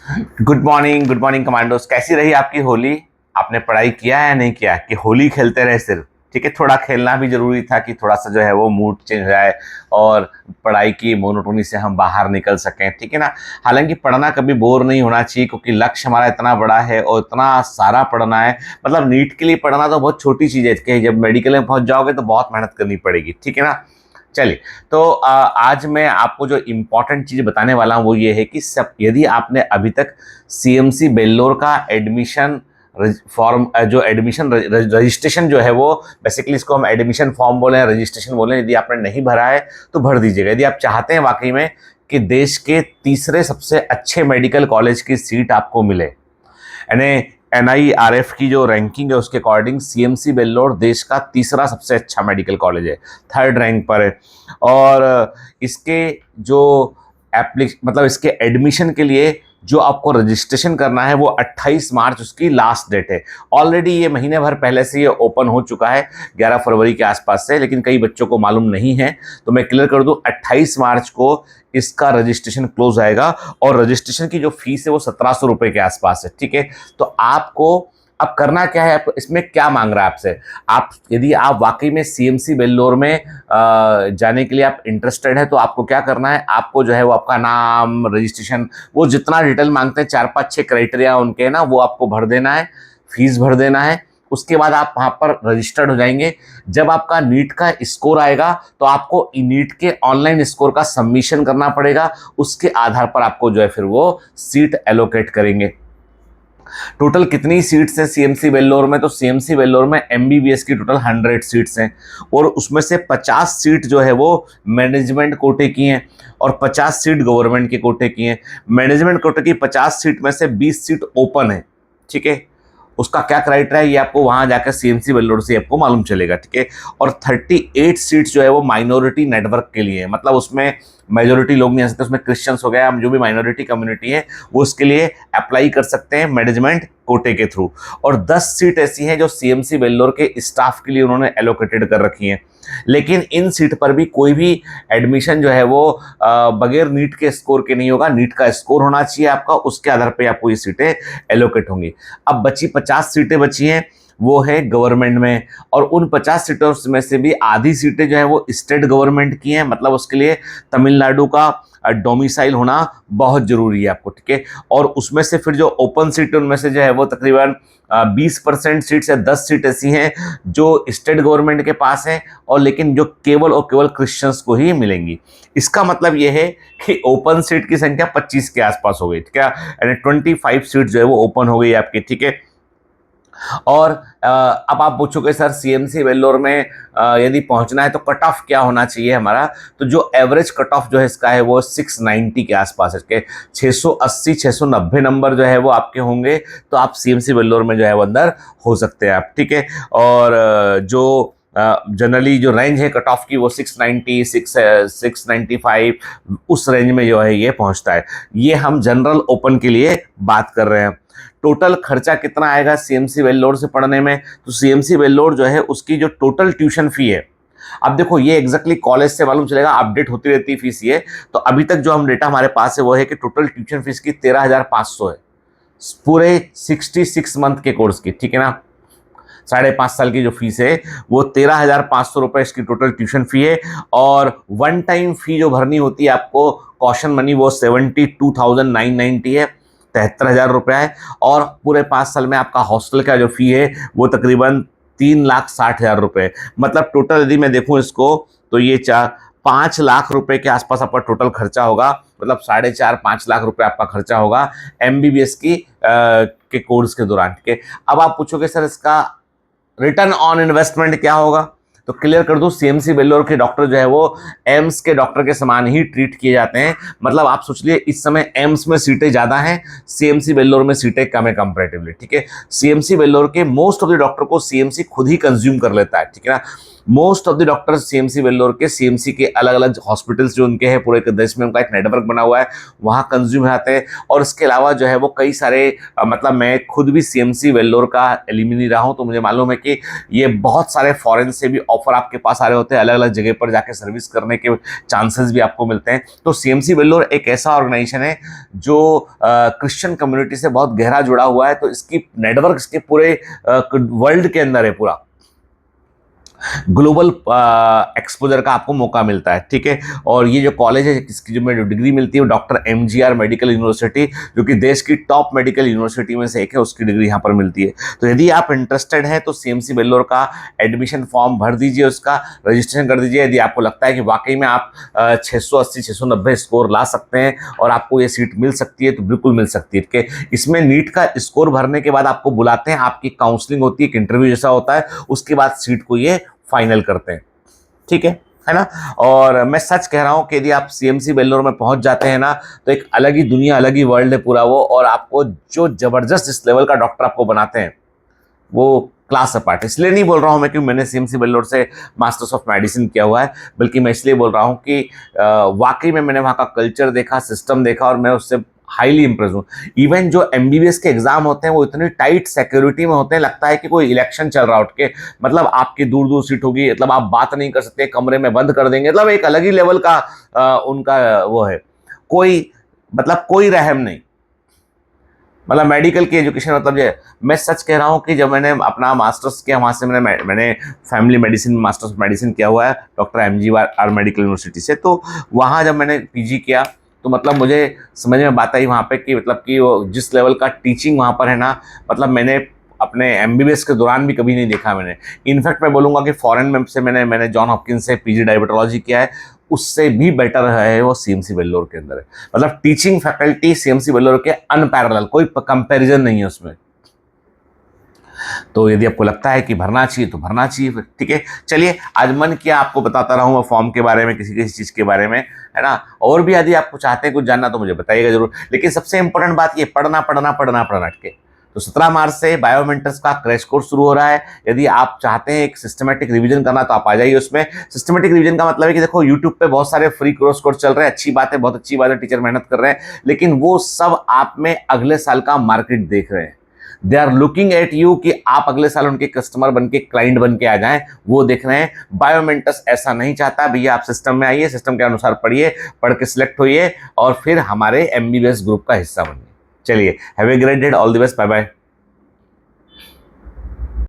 Good morning commandos. कैसी रही आपकी होली? आपने पढ़ाई किया है या नहीं किया कि होली खेलते रहे सिर्फ? ठीक है, थोड़ा खेलना भी जरूरी था कि थोड़ा सा जो है वो मूड चेंज हो जाए और पढ़ाई की मोनोटोनी से हम बाहर निकल सकें, ठीक है ना। हालांकि पढ़ना कभी बोर नहीं होना चाहिए, क्योंकि लक्ष्य हमारा इतना बड़ा है और इतना सारा पढ़ना है। मतलब नीट के लिए पढ़ना तो बहुत छोटी चीज़ है कि जब मेडिकल में पहुंच जाओगे तो बहुत मेहनत करनी पड़ेगी, ठीक है ना। चलिए, तो आज मैं आपको जो इम्पोर्टेंट चीज़ बताने वाला हूँ वो ये है कि सब, यदि आपने अभी तक सीएमसी बेल्लोर का एडमिशन फॉर्म, जो एडमिशन रजिस्ट्रेशन जो है वो, बेसिकली इसको हम एडमिशन फॉर्म बोले, रजिस्ट्रेशन बोले, यदि आपने नहीं भरा है तो भर दीजिएगा। यदि आप चाहते हैं वाकई में कि देश के तीसरे सबसे अच्छे मेडिकल कॉलेज की सीट आपको मिले, यानी NIRF की जो रैंकिंग है उसके अकॉर्डिंग सीएमसी बेल्लोर देश का तीसरा सबसे अच्छा मेडिकल कॉलेज है, थर्ड रैंक पर है। और इसके जो मतलब इसके एडमिशन के लिए जो आपको रजिस्ट्रेशन करना है वो 28 मार्च उसकी लास्ट डेट है। ऑलरेडी ये महीने भर पहले से ये ओपन हो चुका है, 11 फरवरी के आसपास से, लेकिन कई बच्चों को मालूम नहीं है, तो मैं क्लियर कर दूं, 28 मार्च को इसका रजिस्ट्रेशन क्लोज आएगा। और रजिस्ट्रेशन की जो फीस है वो 1700 रुपये के आसपास है, ठीक है। तो आपको अब करना क्या है, आप इसमें क्या मांग रहा है आपसे। आप, यदि आप वाकई में सीएमसी बेल्लोर में जाने के लिए आप इंटरेस्टेड है, तो आपको क्या करना है, आपको जो है वो आपका नाम, रजिस्ट्रेशन, वो जितना डिटेल मांगते हैं, 4 5 6 क्राइटेरिया उनके ना, वो आपको भर देना है, फीस भर देना है। उसके बाद आप वहाँ पर रजिस्टर्ड हो जाएंगे। जब आपका नीट का स्कोर आएगा तो आपको नीट के ऑनलाइन स्कोर का सबमिशन करना पड़ेगा, उसके आधार पर आपको जो है फिर वो सीट एलोकेट करेंगे। टोटल कितनी सीट्स हैं सीएमसी वेल्लोर में? तो सीएमसी वेल्लोर में एमबीबीएस की टोटल 100 सीट्स हैं, और उसमें से 50 सीट जो है वो मैनेजमेंट कोटे की हैं और 50 सीट गवर्नमेंट के कोटे की हैं। मैनेजमेंट कोटे की 50 सीट में से 20 सीट ओपन है, ठीक है। उसका क्या क्राइटेरिया है ये आपको वहां जाकर सीएमसी वेल्लोर से आपको मालूम चलेगा, ठीक है। और 38 सीट्स जो है वो माइनॉरिटी नेटवर्क के लिए है, मतलब उसमें मेजोरिटी लोग नहीं आ सकते, उसमें क्रिश्चियंस हो गया, जो भी माइनॉरिटी कम्युनिटी है वो उसके लिए अप्लाई कर सकते हैं मैनेजमेंट कोटे के थ्रू। और 10 सीट ऐसी हैं जो सीएमसी वेल्लोर के स्टाफ के लिए उन्होंने एलोकेटेड कर रखी हैं। लेकिन इन सीट पर भी कोई भी एडमिशन जो है वो बगैर नीट के स्कोर के नहीं होगा, नीट का स्कोर होना चाहिए आपका, उसके आधार पर आपको ये सीटें एलोकेट होंगी। अब बची 50 सीटें बची हैं, वो है गवर्नमेंट में, और उन 50 सीटों में से भी आधी सीटें जो है वो स्टेट गवर्नमेंट की हैं, मतलब उसके लिए तमिलनाडु का डोमिसाइल होना बहुत जरूरी है आपको, ठीक है। और उसमें से फिर जो ओपन सीट उनमें से जो है वो तकरीबन 20% सीट्स या 10 सीट ऐसी हैं जो स्टेट गवर्नमेंट के पास हैं, और लेकिन जो केवल और केवल क्रिश्चियंस को ही मिलेंगी। इसका मतलब ये है कि ओपन सीट की संख्या 25 के आसपास हो गई, ठीक है, यानी 25 सीट जो है वो ओपन हो गई आपकी, ठीक है। और अब आप पूछोगे सर सीएमसी वेल्लोर में यदि पहुंचना है तो कट ऑफ क्या होना चाहिए हमारा? तो जो एवरेज कट ऑफ जो है इसका है वो 690 के आसपास है, इसके 680 690 नंबर जो है वो आपके होंगे, तो आप सीएमसी वेल्लोर में जो है वो अंदर हो सकते हैं आप, ठीक है। और जो जनरली जो रेंज है कट ऑफ की वो 690 695 उस रेंज में जो है ये पहुंचता है। ये हम जनरल ओपन के लिए बात कर रहे हैं। टोटल खर्चा कितना आएगा सीएमसी वेल्लोर से पढ़ने में? तो सीएमसी वेल्लोर जो है उसकी जो टोटल ट्यूशन फी है, अब देखो ये एग्जैक्टली कॉलेज से मालूम चलेगा, अपडेट होती रहती है फीस ये। तो अभी तक जो हम डेटा हमारे पास है वो है कि टोटल ट्यूशन फीस की 13,500 है, पूरे 66 मंथ के कोर्स की, ठीक है ना। 5.5 साल की जो फीस है वो 13,500 रुपये इसकी टोटल ट्यूशन फी है। और वन टाइम फी जो भरनी होती है आपको कॉशन मनी, वो 72,990 है, 73,000 रुपया है। और पूरे 5 साल में आपका हॉस्टल का जो फी है वो तकरीबन 3,60,000 रुपये। मतलब टोटल यदि मैं देखूं इसको तो ये 5 लाख रुपए के आसपास आपका टोटल खर्चा होगा, मतलब 4.5 5 लाख रुपए आपका खर्चा होगा एमबीबीएस की के कोर्स के दौरान, ठीक है। अब आप पूछोगे सर इसका रिटर्न ऑन इन्वेस्टमेंट क्या होगा? तो क्लियर कर दूं, सीएमसी वेल्लोर के डॉक्टर जो है वो एम्स के डॉक्टर के समान ही ट्रीट किए जाते हैं। मतलब आप सोच लिए इस समय एम्स में सीटें ज़्यादा हैं, सीएमसी वेल्लोर में सीटें कम है कंपैरेटिवली, ठीक है। सीएमसी वेल्लोर के मोस्ट ऑफ द डॉक्टर को सीएमसी खुद ही कंज्यूम कर लेता है, ठीक है ना। Most of the doctors CMC Vellore के, सीएमसी के अलग अलग हॉस्पिटल्स जो उनके हैं पूरे देश में, उनका एक नेटवर्क बना हुआ है, वहाँ कंज्यूम आते हैं। और इसके अलावा जो है वो कई सारे मतलब मैं खुद भी सीएमसी वेल्लोर का एल्यूमिनी रहा हूँ, तो मुझे मालूम है कि ये बहुत सारे फॉरेन से भी ऑफर आपके पास आ रहे होते हैं, अलग अलग जगह पर जाके सर्विस करने के चांसेस भी आपको मिलते हैं। तो सीएमसी वेल्लोर एक ऐसा ऑर्गेनाइजेशन है जो क्रिश्चियन कम्युनिटी से बहुत गहरा जुड़ा हुआ है। तो इसकी नेटवर्क इसके पूरे वर्ल्ड के अंदर है, पूरा ग्लोबल एक्सपोजर का आपको मौका मिलता है, ठीक है। और ये जो कॉलेज है, इसकी जो डिग्री मिलती है वो डॉक्टर एमजीआर मेडिकल यूनिवर्सिटी, जो कि देश की टॉप मेडिकल यूनिवर्सिटी में से एक है, उसकी डिग्री यहाँ पर मिलती है। तो यदि आप इंटरेस्टेड हैं तो सीएमसी वेल्लोर का एडमिशन फॉर्म भर दीजिए, उसका रजिस्ट्रेशन कर दीजिए। यदि आपको लगता है कि वाकई में आप 680 690 स्कोर ला सकते हैं और आपको ये सीट मिल सकती है, तो बिल्कुल मिल सकती है, ठीक है। इसमें नीट का स्कोर भरने के बाद आपको बुलाते हैं, आपकी काउंसलिंग होती है, एक इंटरव्यू जैसा होता है, उसके बाद सीट को ये फाइनल करते हैं, ठीक है ना। और मैं सच कह रहा हूं कि यदि आप सीएमसी वेल्लोर में पहुंच जाते हैं ना, तो एक अलग ही दुनिया, अलग ही वर्ल्ड है पूरा वो। और आपको जो जबरदस्त इस लेवल का डॉक्टर आपको बनाते हैं वो क्लास अपार्ट। इसलिए नहीं बोल रहा हूं मैं कि मैंने सीएमसी वेल्लोर से मास्टर्स ऑफ मेडिसिन किया हुआ है, बल्कि मैं इसलिए बोल रहा हूं कि वाकई में मैंने वहां का कल्चर देखा, सिस्टम देखा, और मैं उससे हाईली इंप्रेस हूँ। इवन जो एमबीबीएस के एग्जाम होते हैं वो इतनी टाइट सिक्योरिटी में होते हैं, लगता है कि कोई इलेक्शन चल रहा उठ के। मतलब आपकी दूर दूर सीट होगी, मतलब आप बात नहीं कर सकते, कमरे में बंद कर देंगे, मतलब एक अलग ही लेवल का उनका वो है। कोई रहम नहीं, मतलब मेडिकल की एजुकेशन, मतलब ये मैं सच कह रहा हूँ कि जब मैंने अपना मास्टर्स किया वहाँ से मैंने फैमिली मेडिसिन में मास्टर्स मेडिसिन किया हुआ है डॉक्टर एमजीआर मेडिकल यूनिवर्सिटी से। तो वहाँ जब मैंने पीजी किया तो मतलब मुझे समझ में बात आई वहाँ पे कि मतलब कि वो जिस लेवल का टीचिंग वहाँ पर है ना, मतलब मैंने अपने एमबीबीएस के दौरान भी कभी नहीं देखा मैंने। इनफैक्ट मैं बोलूँगा कि फॉरेन में से मैंने जॉन हॉपकिंस से पीजी डायबिटोलॉजी किया है, उससे भी बेटर है वो सीएमसी वेल्लोर के अंदर है। मतलब टीचिंग फैकल्टी सीएमसी वेल्लोर के अनपैरेलल, कोई कंपैरिजन नहीं है उसमें। तो यदि आपको लगता है कि भरना चाहिए तो भरना चाहिए, ठीक है। चलिए, आज मन किया आपको बताता रहूँ मैं फॉर्म के बारे में, किसी किसी चीज़ के बारे में, है ना। और भी यदि आपको चाहते हैं कुछ जानना तो मुझे बताइएगा जरूर। लेकिन सबसे इंपॉर्टेंट बात ये, पढ़ना पढ़ना पढ़ना पढ़ना, ठीक है। तो 17 मार्च से बायोमेंटर्स का क्रैश कोर्स शुरू हो रहा है। यदि आप चाहते हैं एक सिस्टमेटिक रिवीजन करना तो आप आ जाइए उसमें। सिस्टमेटिक रिवीजन का मतलब है कि देखो यूट्यूब पे बहुत सारे फ्री क्रैश कोर्स चल रहे हैं, अच्छी बात है, बहुत अच्छी बात है, टीचर मेहनत कर रहे हैं, लेकिन वो सब आप में अगले साल का मार्केट देख रहे हैं। They are looking at you कि आप अगले साल उनके कस्टमर बन के, क्लाइंट बन के आ जाएं, वो देख रहे हैं। बायोमेंटस ऐसा नहीं चाहता। भैया आप सिस्टम में आइए, सिस्टम के अनुसार पढ़िए, पढ़ के सिलेक्ट होइए और फिर हमारे एमबीबीएस ग्रुप का हिस्सा बनिए। चलिए, have a great day, all the best, bye bye.